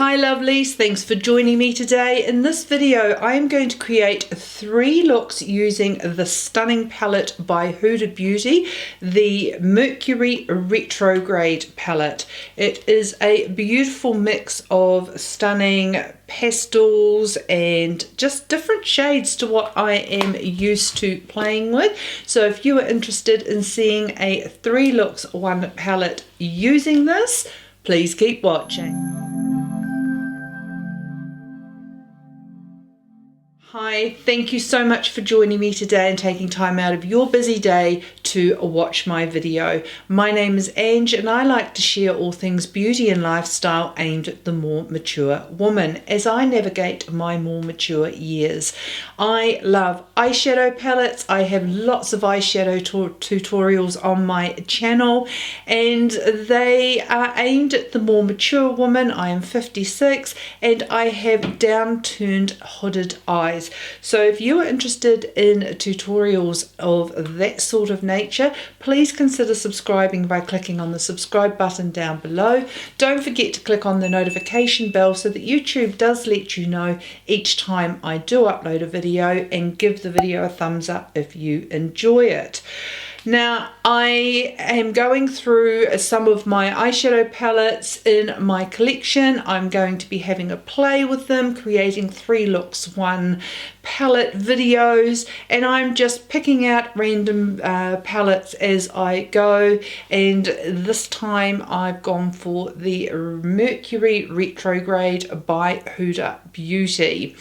Hi lovelies, thanks for joining me today. In this video I am going to create 3 looks using the stunning palette by Huda Beauty, the Mercury Retrograde palette. It is a beautiful mix of stunning pastels and just different shades to what I am used to playing with. So if you are interested in seeing a 3 looks 1 palette using this, please keep watching. Hi, thank you so much for joining me today and taking time out of your busy day to watch my video. My name is Ange and I like to share all things beauty and lifestyle aimed at the more mature woman as I navigate my more mature years. I love eyeshadow palettes. I have lots of eyeshadow tutorials on my channel and they are aimed at the more mature woman. I am 56 and I have downturned hooded eyes. So if you are interested in tutorials of that sort of nature, please consider subscribing by clicking on the subscribe button down below. Don't forget to click on the notification bell so that YouTube does let you know each time I do upload a video, and give the video a thumbs up if you enjoy it. Now, I am going through some of my eyeshadow palettes in my collection. I'm going to be having a play with them, creating 3 looks 1 palette videos, and I'm just picking out random palettes as I go, and this time I've gone for the Mercury Retrograde by Huda Beauty.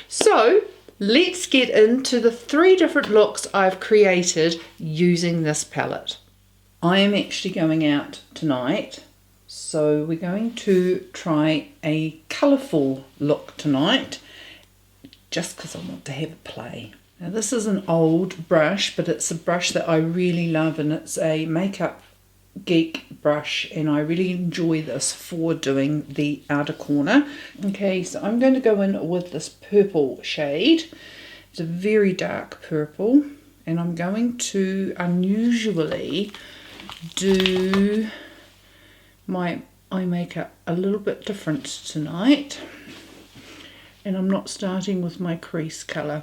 So let's get into the 3 different looks I've created using this palette. I am actually going out tonight, so we're going to try a colourful look tonight, just because I want to have a play. Now this is an old brush, but it's a brush that I really love, and it's a makeup geek brush, and I really enjoy this for doing the outer corner. Okay, so I'm going to go in with this purple shade. It's a very dark purple, and I'm going to unusually do my eye makeup a little bit different tonight, and I'm not starting with my crease colour.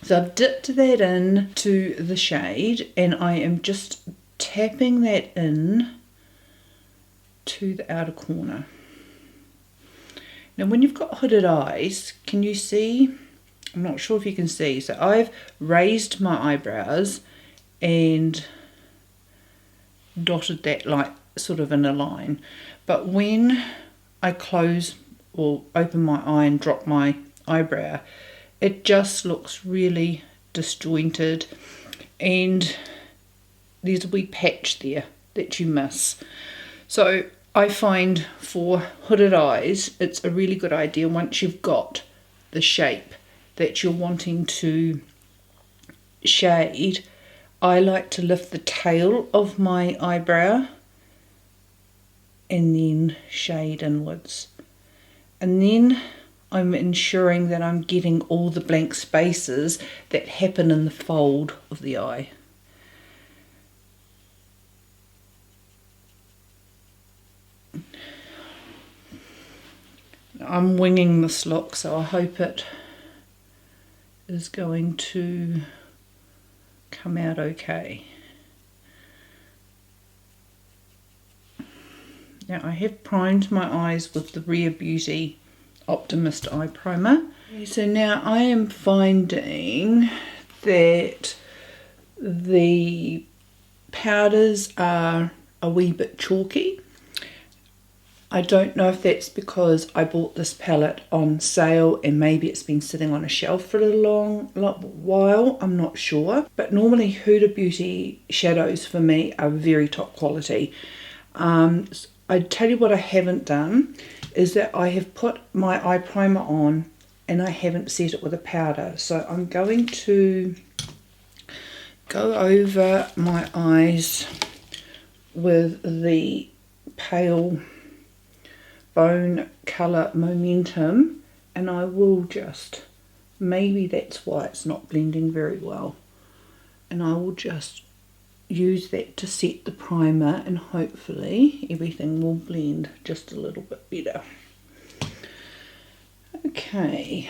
So I've dipped that in to the shade, and I am just tapping that in to the outer corner. Now when you've got hooded eyes, can you see? I'm not sure if you can see. So I've raised my eyebrows and dotted that like sort of in a line, but when I close or open my eye and drop my eyebrow, it just looks really disjointed, and there's a wee patch there that you miss. So I find for hooded eyes, it's a really good idea once you've got the shape that you're wanting to shade. I like to lift the tail of my eyebrow and then shade inwards. And then I'm ensuring that I'm getting all the blank spaces that happen in the fold of the eye. I'm winging this look, so I hope it is going to come out okay. Now I have primed my eyes with the Rare Beauty Optimist Eye Primer. So now I am finding that the powders are a wee bit chalky. I don't know if that's because I bought this palette on sale and maybe it's been sitting on a shelf for a long while, I'm not sure. But normally Huda Beauty shadows for me are very top quality. I tell you what I haven't done is that I have put my eye primer on and I haven't set it with a powder. So I'm going to go over my eyes with the pale Bone Colour Momentum, and I will just, maybe that's why it's not blending very well, and I will just use that to set the primer, and hopefully everything will blend just a little bit better. Okay.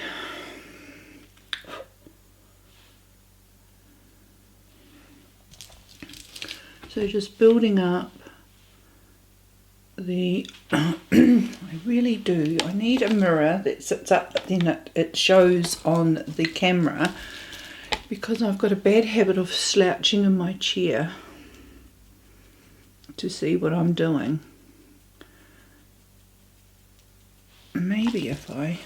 So just building up the, I really do, I need a mirror that sits up, but then it shows on the camera, because I've got a bad habit of slouching in my chair to see what I'm doing. Maybe if I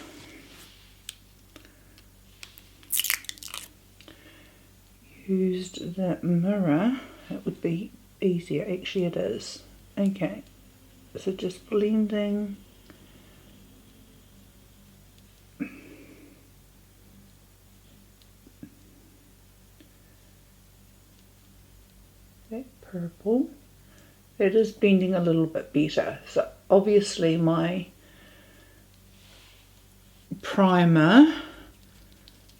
used that mirror, it would be easier. Actually it is. Okay, so just blending that purple. It is blending a little bit better. So obviously my primer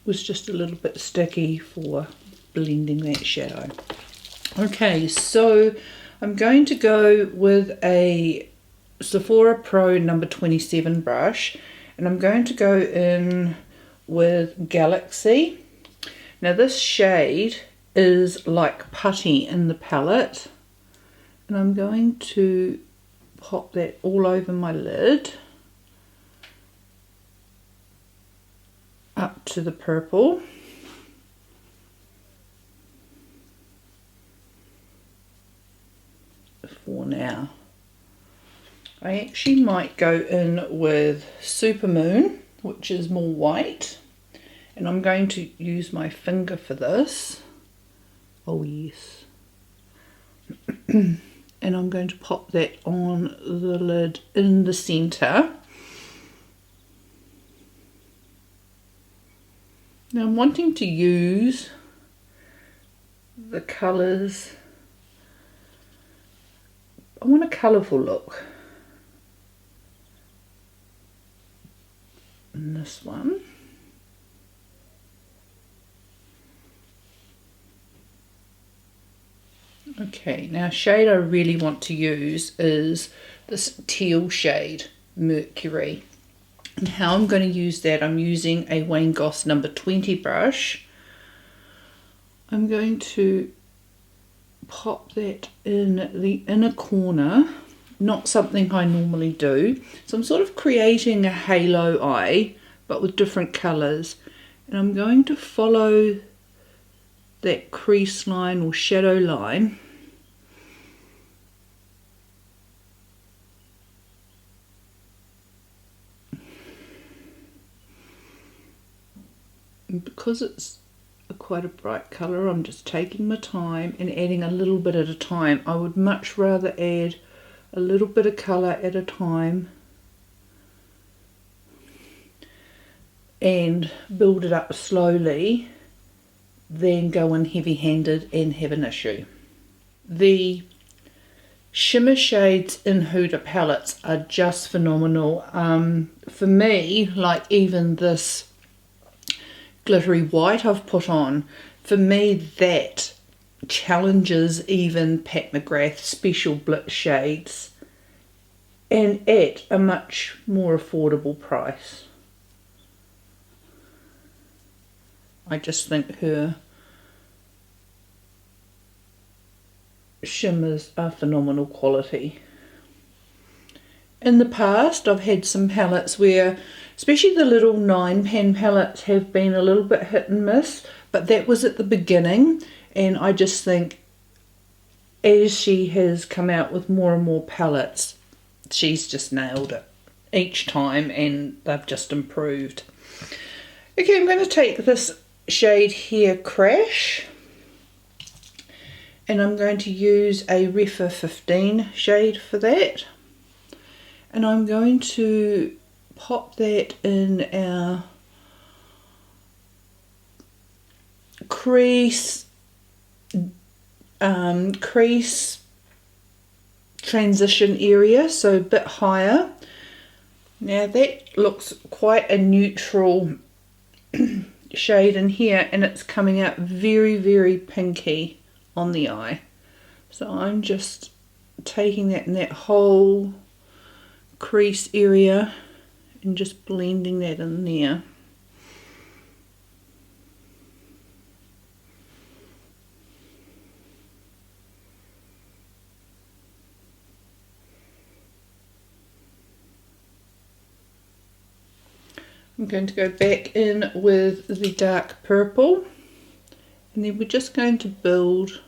was just a little bit sticky for blending that shadow. Okay, so I'm going to go with a Sephora Pro number 27 brush, and I'm going to go in with Galaxy. Now this shade is like putty in the palette, and I'm going to pop that all over my lid up to the purple. For now. I actually might go in with Supermoon, which is more white, and I'm going to use my finger for this. Oh yes. And I'm going to pop that on the lid in the center. Now I'm wanting to use the colours. I want a colourful look in this one. Okay, now shade I really want to use is this teal shade, Mercury. And how I'm going to use that, I'm using a Wayne Goss number 20 brush. I'm going to pop that in the inner corner, not something I normally do. So I'm sort of creating a halo eye, but with different colours. And I'm going to follow that crease line or shadow line and because it's quite a bright colour, I'm just taking my time and adding a little bit at a time. I would much rather add a little bit of colour at a time and build it up slowly than go in heavy-handed and have an issue. The shimmer shades in Huda palettes are just phenomenal. For me, like even this glittery white I've put on, for me that challenges even Pat McGrath special blitz shades, and at a much more affordable price. I just think her shimmers are phenomenal quality. In the past I've had some palettes where, especially the little 9-pan palettes, have been a little bit hit and miss, but that was at the beginning, and I just think as she has come out with more and more palettes, she's just nailed it each time, and they've just improved. Okay, I'm going to take this shade here, Crash, and I'm going to use a Refa 15 shade for that, and I'm going to pop that in our crease transition area, so a bit higher. Now that looks quite a neutral shade in here, and it's coming out very, very pinky on the eye. So I'm just taking that in that whole crease area and just blending that in there. I'm going to go back in with the dark purple, and then we're just going to build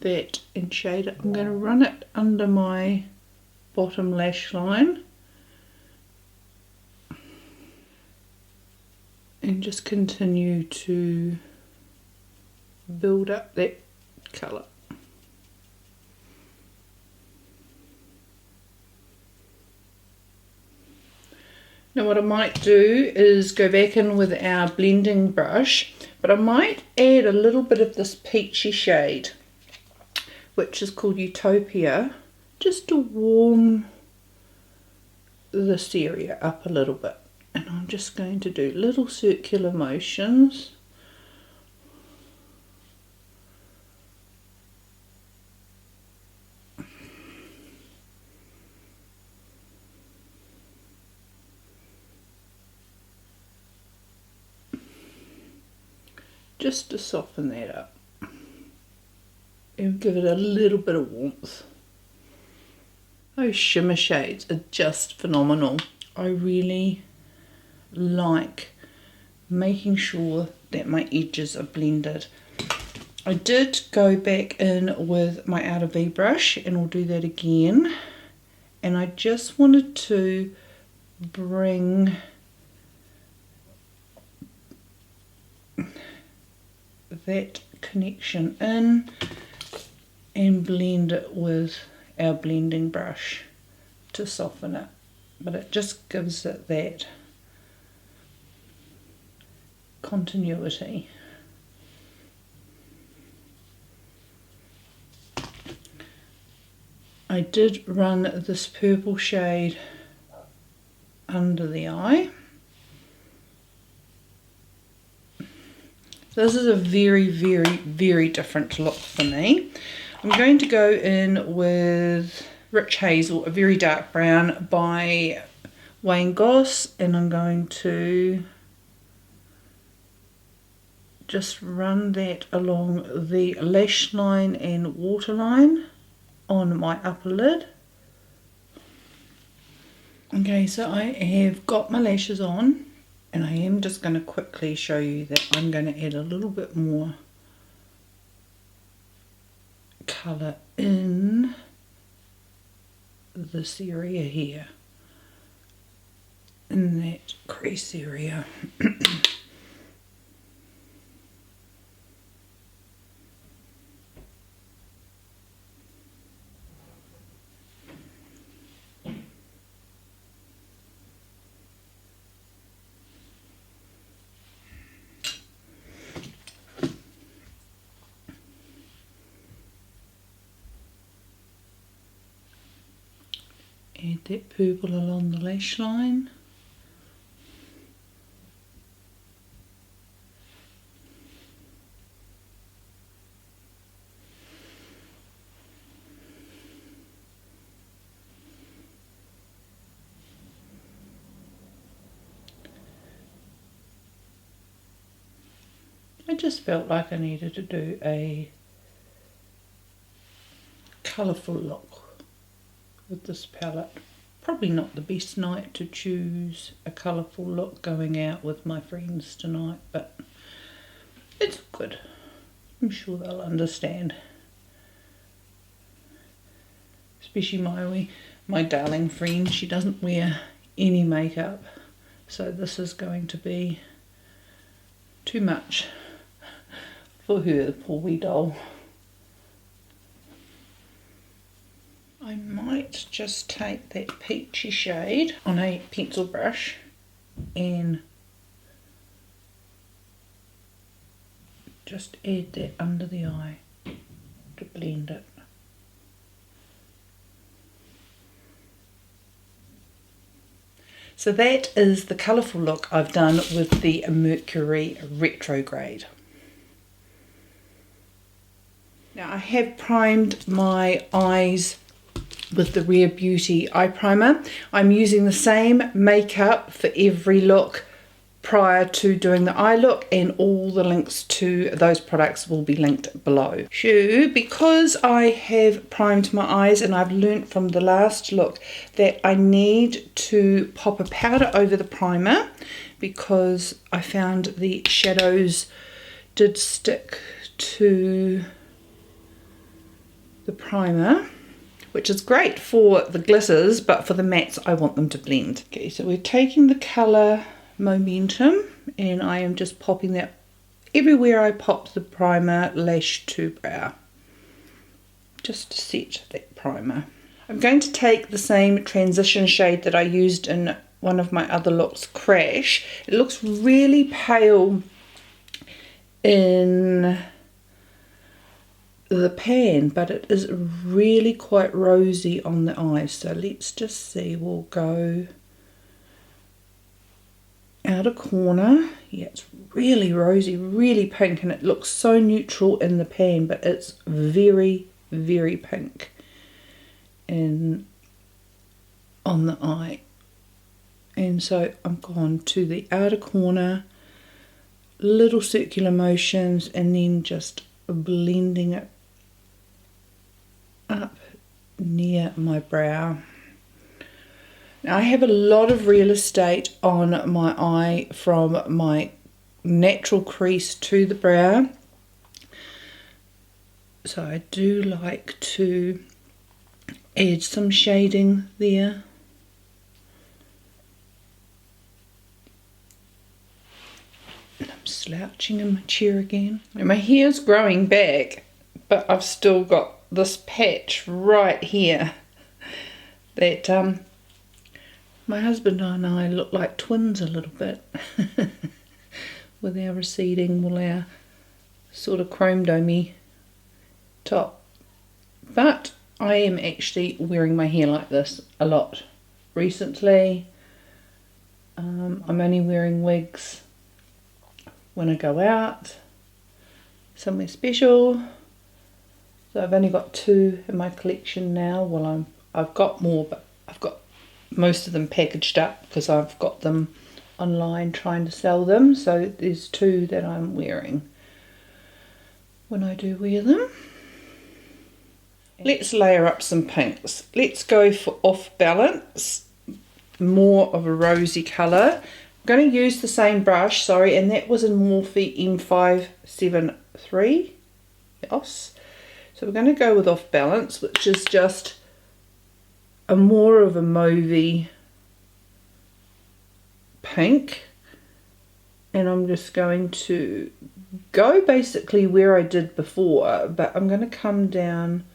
that and shade it. I'm going to run it under my bottom lash line and just continue to build up that colour. Now what I might do is go back in with our blending brush, but I might add a little bit of this peachy shade, which is called Utopia, just to warm this area up a little bit. And I'm just going to do little circular motions. Just to soften that up and give it a little bit of warmth. Those shimmer shades are just phenomenal. I really like making sure that my edges are blended. I did go back in with my outer V brush, and I'll do that again, and I just wanted to bring that connection in and blend it with our blending brush to soften it, but it just gives it that continuity. I did run this purple shade under the eye. This is a very different look for me. I'm going to go in with Rich Hazel, a very dark brown by Wayne Goss, and I'm going to just run that along the lash line and waterline on my upper lid. Okay, so I have got my lashes on, and I am just going to quickly show you that I'm going to add a little bit more colour in this area here, in that crease area. Add that purple along the lash line. I just felt like I needed to do a colourful look with this palette. Probably not the best night to choose a colourful look going out with my friends tonight, but it's good. I'm sure they'll understand. Especially my darling friend, she doesn't wear any makeup, so this is going to be too much for her, the poor wee doll. I might just take that peachy shade on a pencil brush and just add that under the eye to blend it. So that is the colourful look I've done with the Mercury Retrograde. Now I have primed my eyes with the Rare Beauty eye primer. I'm using the same makeup for every look prior to doing the eye look, and all the links to those products will be linked below. Because I have primed my eyes and I've learnt from the last look that I need to pop a powder over the primer, because I found the shadows did stick to the primer, which is great for the glitters, but for the mattes I want them to blend. Okay, so we're taking the colour Momentum and I am just popping that everywhere I pop the primer, lash to brow, just to set that primer. I'm going to take the same transition shade that I used in one of my other looks, Crash. It looks really pale in the pan, but it is really quite rosy on the eyes. So let's just see, we'll go outer corner. Yeah, it's really rosy, really pink, and it looks so neutral in the pan, but it's very, very pink on the eye. And so I'm gone to the outer corner, little circular motions, and then just blending it up near my brow. Now I have a lot of real estate on my eye from my natural crease to the brow, so I do like to add some shading there. And I'm slouching in my chair again. And my hair's growing back, but I've still got this patch right here that my husband and I look like twins a little bit with our receding, well, our sort of chrome domey top. But I am actually wearing my hair like this a lot recently. I'm only wearing wigs when I go out somewhere special. So I've only got 2 in my collection now. Well, I've got more, but I've got most of them packaged up because I've got them online trying to sell them. So there's 2 that I'm wearing when I do wear them. Let's layer up some pinks. Let's go for Off Balance, more of a rosy colour. I'm going to use the same brush, sorry, and that was in Morphe M573. Yes. So we're going to go with Off Balance, which is just a more of a mauvey pink, and I'm just going to go basically where I did before, but I'm going to come down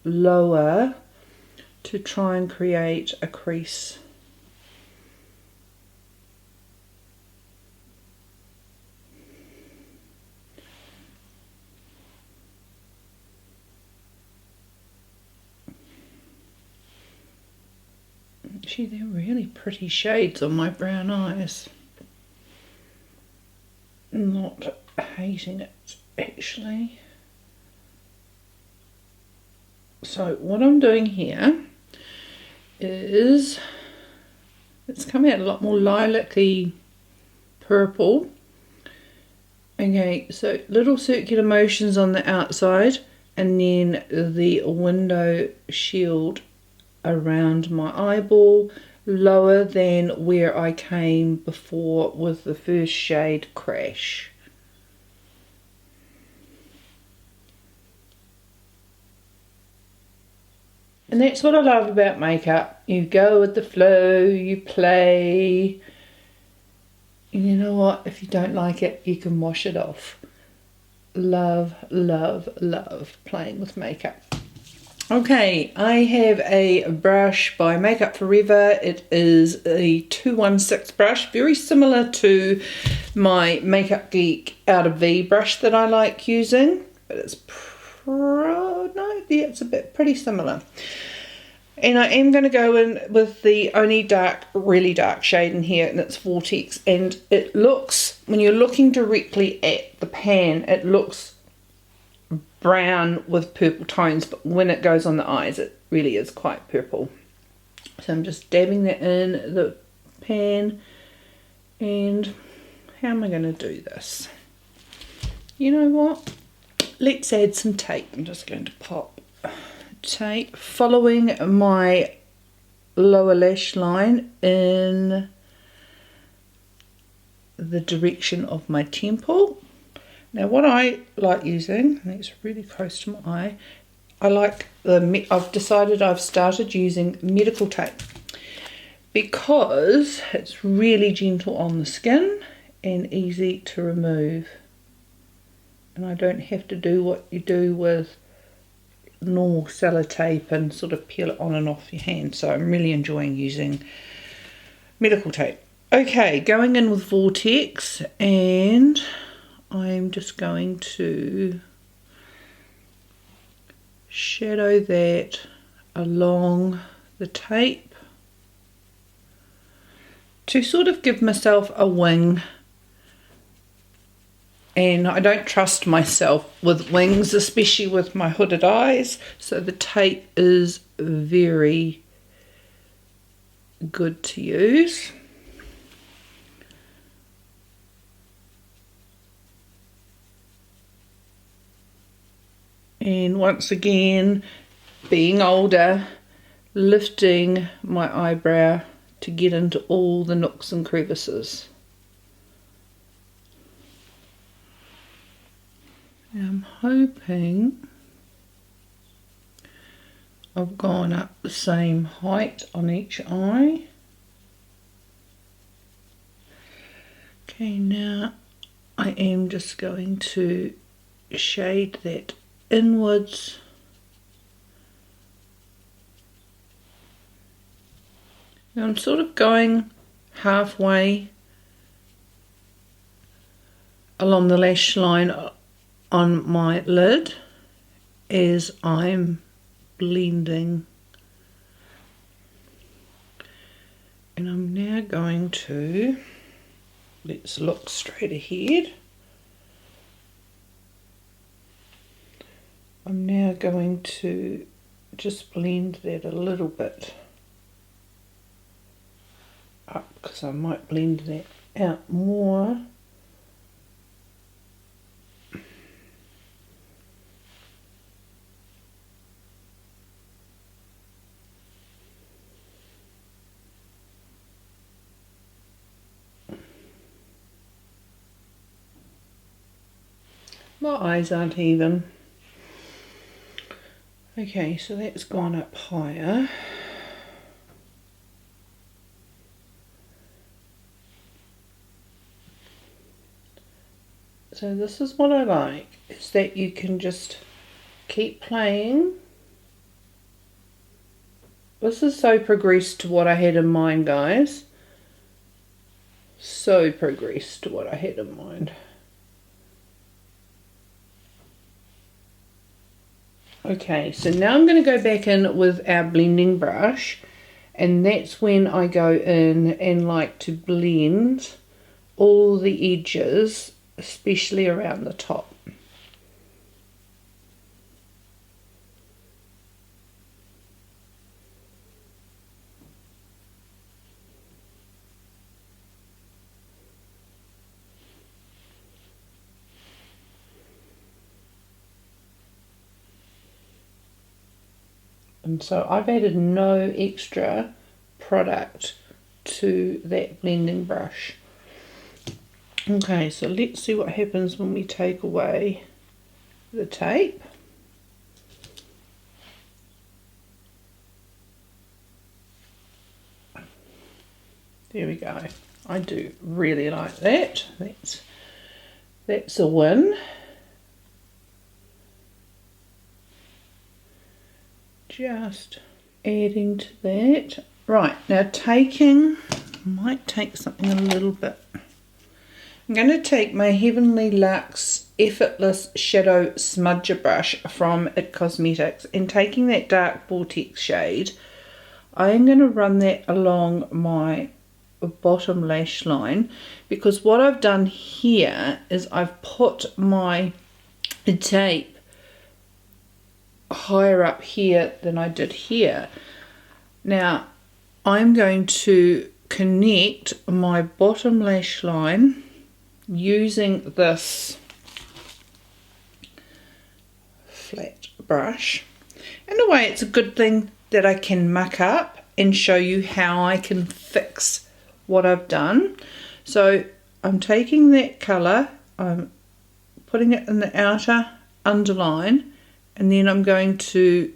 lower to try and create a crease. Actually, they're really pretty shades on my brown eyes. Not hating it, actually. So what I'm doing here is, it's coming out a lot more lilac-y purple. Okay, so little circular motions on the outside, and then the window shield around my eyeball, lower than where I came before with the first shade, Crash. And that's what I love about makeup. You go with the flow, you play. And you know what? If you don't like it, you can wash it off. Love, love, love playing with makeup. Okay, I have a brush by Makeup Forever. It is a 216 brush, very similar to my Makeup Geek Outer V brush that I like using, but it's it's a bit pretty similar. And I am going to go in with the only dark, really dark shade in here, and it's Vortex. And it looks, when you're looking directly at the pan, it looks brown with purple tones, but when it goes on the eyes it really is quite purple. So I'm just dabbing that in the pan. And how am I going to do this? You know what? Let's add some tape. I'm just going to pop tape following my lower lash line in the direction of my temple. Now what I like using, and it's really close to my eye, I've decided I've started using medical tape because it's really gentle on the skin and easy to remove. And I don't have to do what you do with normal sellotape and sort of peel it on and off your hand. So I'm really enjoying using medical tape. Okay, going in with Vortex, and I'm just going to shadow that along the tape to sort of give myself a wing. And I don't trust myself with wings, especially with my hooded eyes, so the tape is very good to use. And once again, being older, lifting my eyebrow to get into all the nooks and crevices. I'm hoping I've gone up the same height on each eye. Okay, now I am just going to shade that inwards. Now I'm sort of going halfway along the lash line on my lid as I'm blending, and I'm now going to, let's look straight ahead. I'm now going to just blend that a little bit up because I might blend that out more. My eyes aren't even. Okay, so that's gone up higher. So this is what I like, is that you can just keep playing. This is so progressed to what I had in mind, guys. So progressed to what I had in mind. Okay, so now I'm going to go back in with our blending brush, and that's when I go in and like to blend all the edges, especially around the top. And so I've added no extra product to that blending brush. Okay, so let's see what happens when we take away the tape. There we go. I do really like that. That's a win. Just adding to that. Right, now might take something a little bit. I'm going to take my Heavenly Luxe Effortless Shadow Smudger brush from It Cosmetics, and taking that dark Vortex shade, I am going to run that along my bottom lash line, because what I've done here is I've put my tape higher up here than I did here. Now I'm going to connect my bottom lash line using this flat brush. In a way, it's a good thing that I can muck up and show you how I can fix what I've done. So I'm taking that colour, I'm putting it in the outer underline, and then I'm going to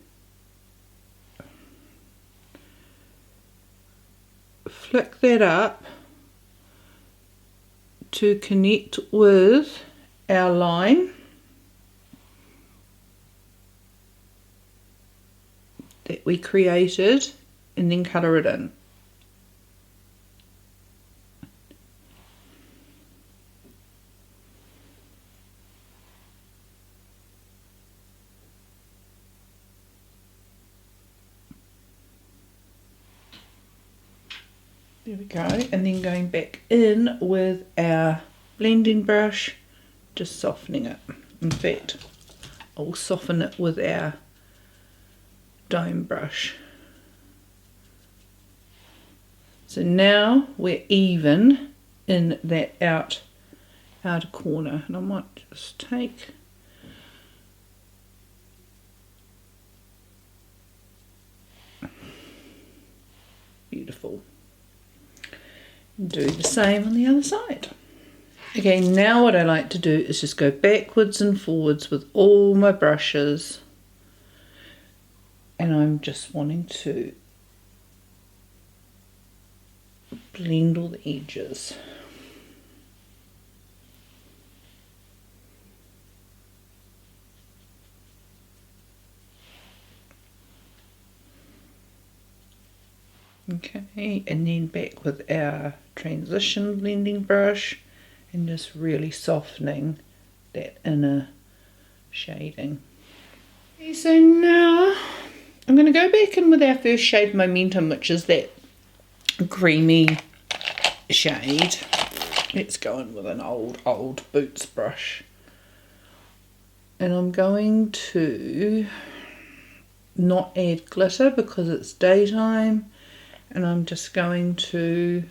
flick that up to connect with our line that we created, and then colour it in. There we go, and then going back in with our blending brush, just softening it. In fact, I'll soften it with our dome brush. So now we're even in that outer corner, and I might just take beautiful. Do the same on the other side. Okay, now what I like to do is just go backwards and forwards with all my brushes, and I'm just wanting to blend all the edges. Okay, and then back with our transition blending brush and just really softening that inner shading. Okay, so now I'm going to go back in with our first shade, Momentum, which is that creamy shade. Let's go in with an old Boots brush. And I'm going to not add glitter because it's daytime. And I'm just going to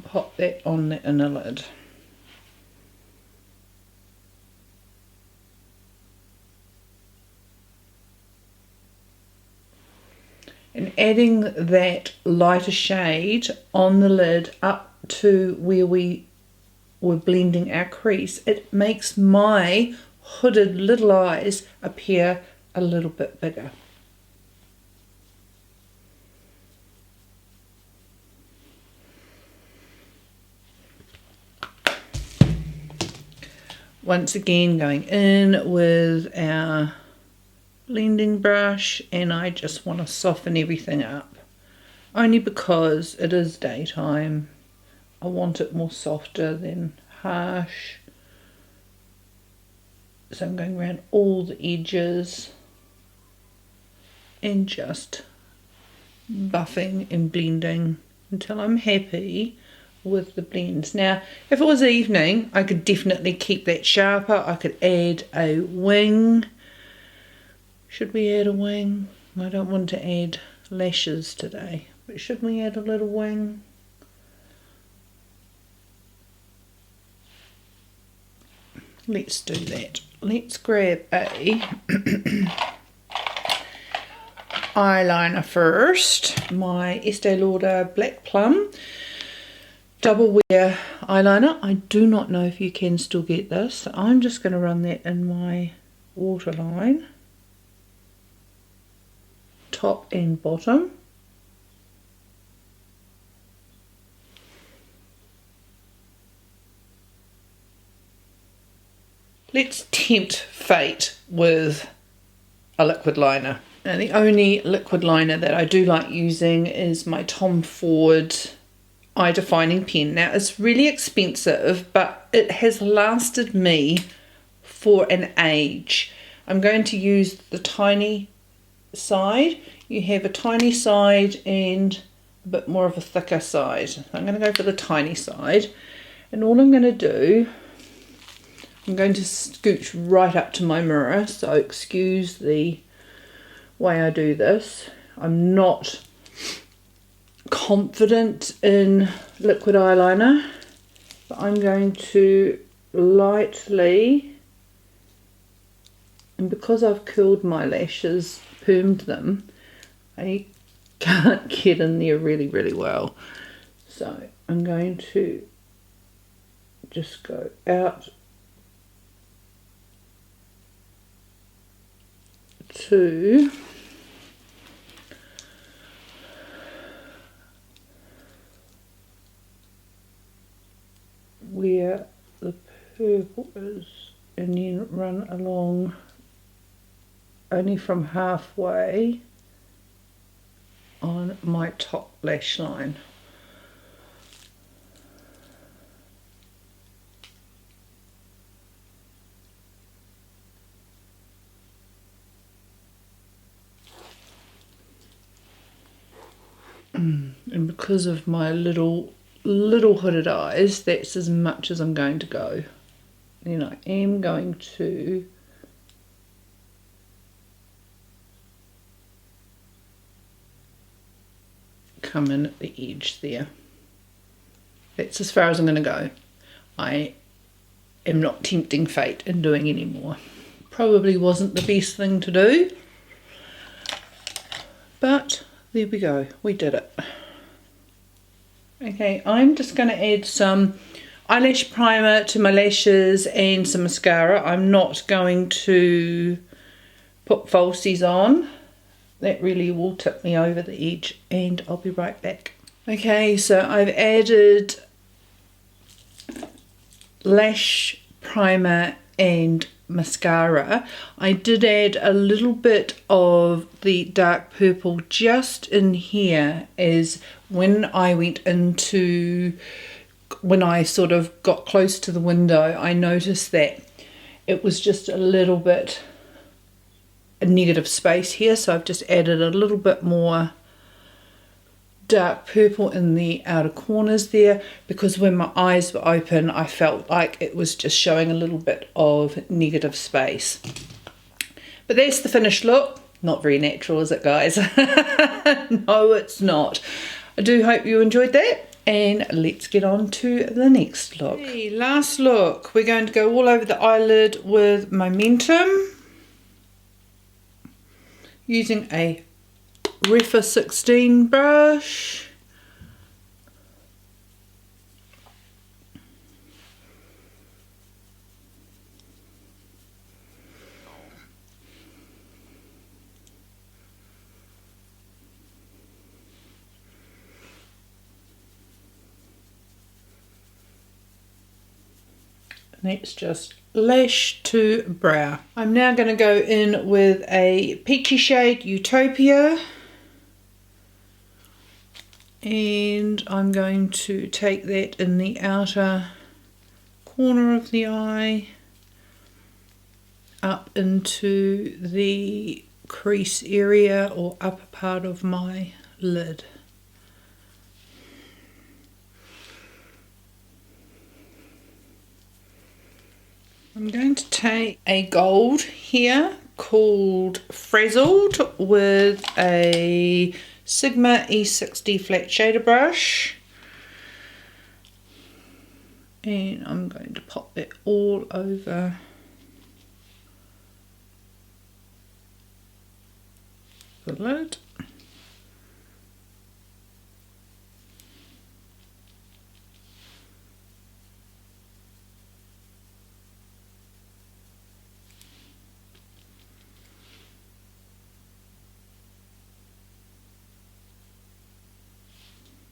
pop that on the inner lid. And adding that lighter shade on the lid up to where we were blending our crease, it makes my hooded little eyes appear a little bit bigger. Once again, going in with our blending brush, and I just want to soften everything up, only because it is daytime. I want it more softer than harsh. So I'm going around all the edges and just buffing and blending until I'm happy with the blends. Now, if it was evening, I could definitely keep that sharper. I could add a wing. Should we add a wing? I don't want to add lashes today, but should we add a little wing? Let's do that. Let's grab a eyeliner first. My Estee Lauder Black Plum double wear eyeliner. I do not know if you can still get this, so I'm just going to run that in my waterline, top and bottom. Let's tempt fate with a liquid liner. And the only liquid liner that I do like using is my Tom Ford eye defining pen. Now, it's really expensive, but it has lasted me for an age. I'm going to use the tiny side. You have a tiny side and a bit more of a thicker side. I'm going to go for the tiny side, and all I'm going to do, I'm going to scooch right up to my mirror, so excuse the way I do this. I'm not confident in liquid eyeliner, but I'm going to lightly, and because I've curled my lashes, permed them, I can't get in there really well. So I'm going to just go out to where the purple is, and then run along only from halfway on my top lash line. And because of my little hooded eyes, that's as much as I'm going to go. Then I am going to come in at the edge there. That's as far as I'm going to go. I am not tempting fate and doing any more. Probably wasn't the best thing to do, but there we go, we did it. Okay, I'm just going to add some eyelash primer to my lashes and some mascara. I'm not going to put falsies on. That really will tip me over the edge, and I'll be right back. Okay, so I've added lash primer and mascara. I did add a little bit of the dark purple just in here, as when I sort of got close to the window, I noticed that it was just a little bit a negative space here, so I've just added a little bit more dark purple in the outer corners there, because when my eyes were open I felt like it was just showing a little bit of negative space. But that's the finished look. Not very natural, is it, guys? No, it's not. I do hope you enjoyed that, and let's get on to the next look. Okay, last look, we're going to go all over the eyelid with Momentum using a Refa 16 brush. And that's just lash to brow. I'm now going to go in with a peachy shade, Utopia. And I'm going to take that in the outer corner of the eye up into the crease area or upper part of my lid. I'm going to take a gold here called Frazzled with a Sigma E60 flat shader brush, and I'm going to pop that all over the lid.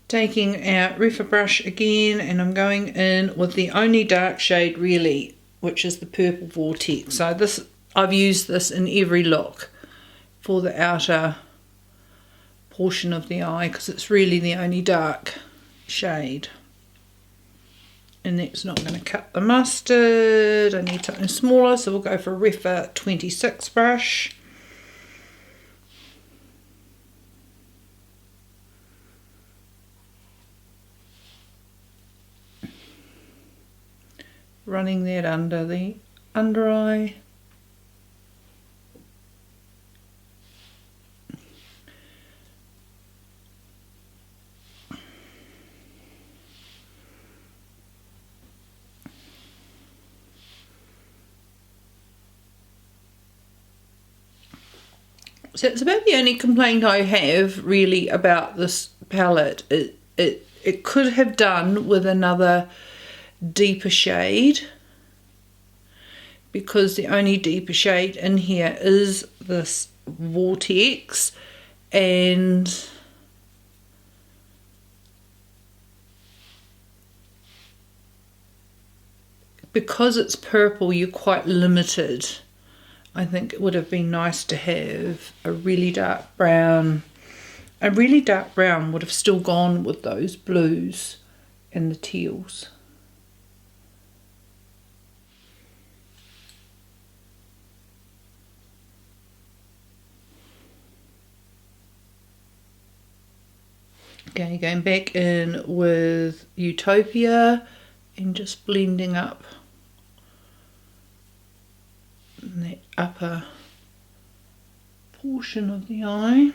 Taking our Refa brush again, and I'm going in with the only dark shade really, which is the Purple Vortex. So this, I've used this in every look for the outer portion of the eye, because it's really the only dark shade. And that's not going to cut the mustard. I need something smaller, so we'll go for a Refa 26 brush. Running that under the under eye. So it's about the only complaint I have really about this palette. It could have done with another deeper shade, because the only deeper shade in here is this Vortex, and because it's purple you're quite limited. I think it would have been nice to have a really dark brown. A really dark brown would have still gone with those blues and the teals. Okay, going back in with Utopia and just blending up that upper portion of the eye.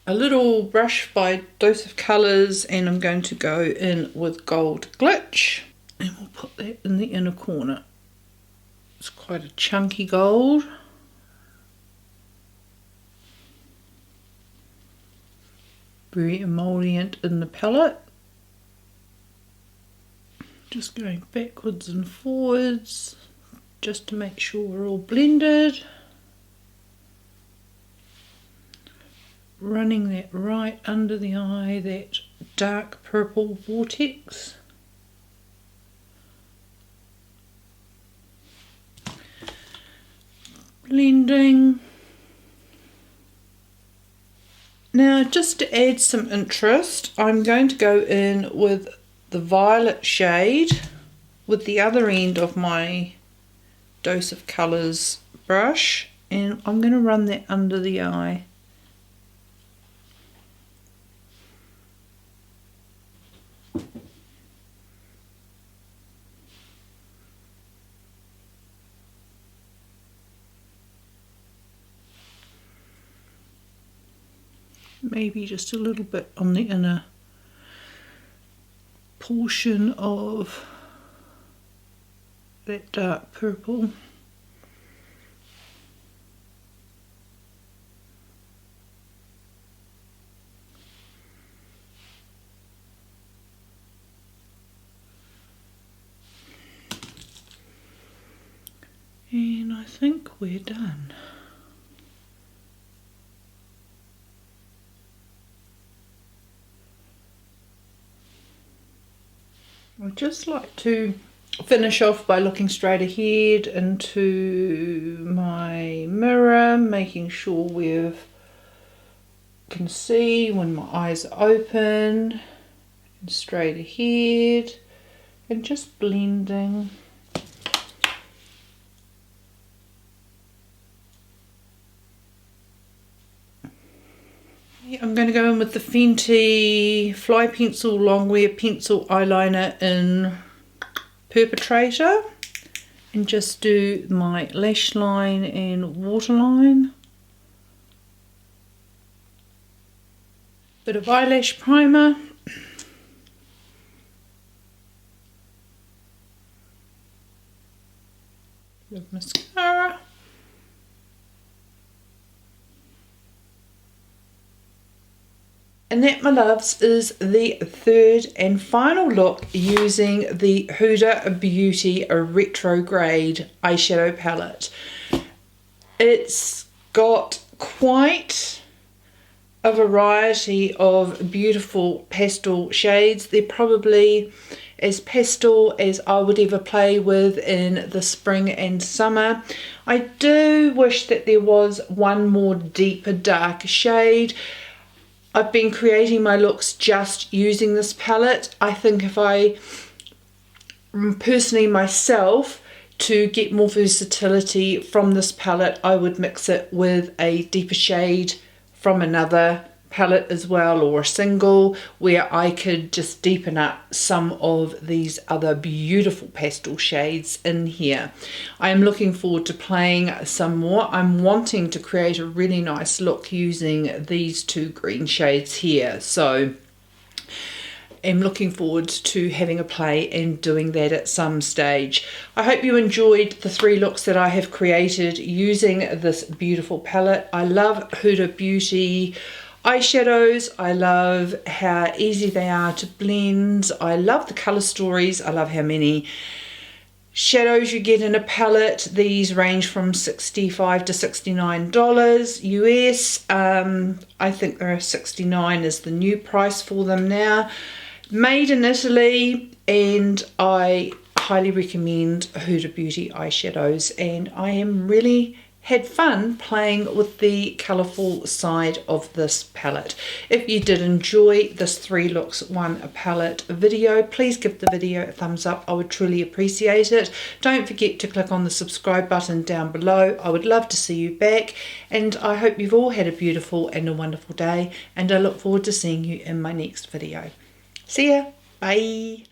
A little brush by Dose of Colours, and I'm going to go in with Gold Glitch, and we'll put that in the inner corner. It's quite a chunky gold. Very emollient in the palette. Just going backwards and forwards just to make sure we're all blended. Running that right under the eye, that dark purple vortex. Blending. Now, just to add some interest, I'm going to go in with the violet shade with the other end of my Dose of Colours brush, and I'm going to run that under the eye. Maybe just a little bit on the inner portion of that dark purple. And I think we're done. I'd just like to finish off by looking straight ahead into my mirror, making sure we can see when my eyes are open, and straight ahead, and just blending. I'm going to go in with the Fenty Fly Pencil Longwear Pencil Eyeliner in Perpetrator, and just do my lash line and waterline. Bit of eyelash primer. Bit of mascara. And that, my loves, is the third and final look using the Huda Beauty Retrograde eyeshadow palette. It's got quite a variety of beautiful pastel shades. They're probably as pastel as I would ever play with in the spring and summer. I do wish that there was one more deeper, darker shade. I've been creating my looks just using this palette. I think if I personally myself To get more versatility from this palette, I would mix it with a deeper shade from another palette as well, or a single, where I could just deepen up some of these other beautiful pastel shades in here. I am looking forward to playing some more. I'm wanting to create a really nice look using these two green shades here, so I'm looking forward to having a play and doing that at some stage. I hope you enjoyed the 3 looks that I have created using this beautiful palette. I love Huda Beauty eyeshadows. I love how easy they are to blend. I love the color stories. I love how many shadows you get in a palette. These range from $65 to $69 US. I think they're $69 is the new price for them now. Made in Italy, and I highly recommend Huda Beauty eyeshadows, and I am really had fun playing with the colourful side of this palette. If you did enjoy this 3 looks 1 palette video, please give the video a thumbs up. I would truly appreciate it. Don't forget to click on the subscribe button down below. I would love to see you back, and I hope you've all had a beautiful and a wonderful day, and I look forward to seeing you in my next video. See ya. Bye.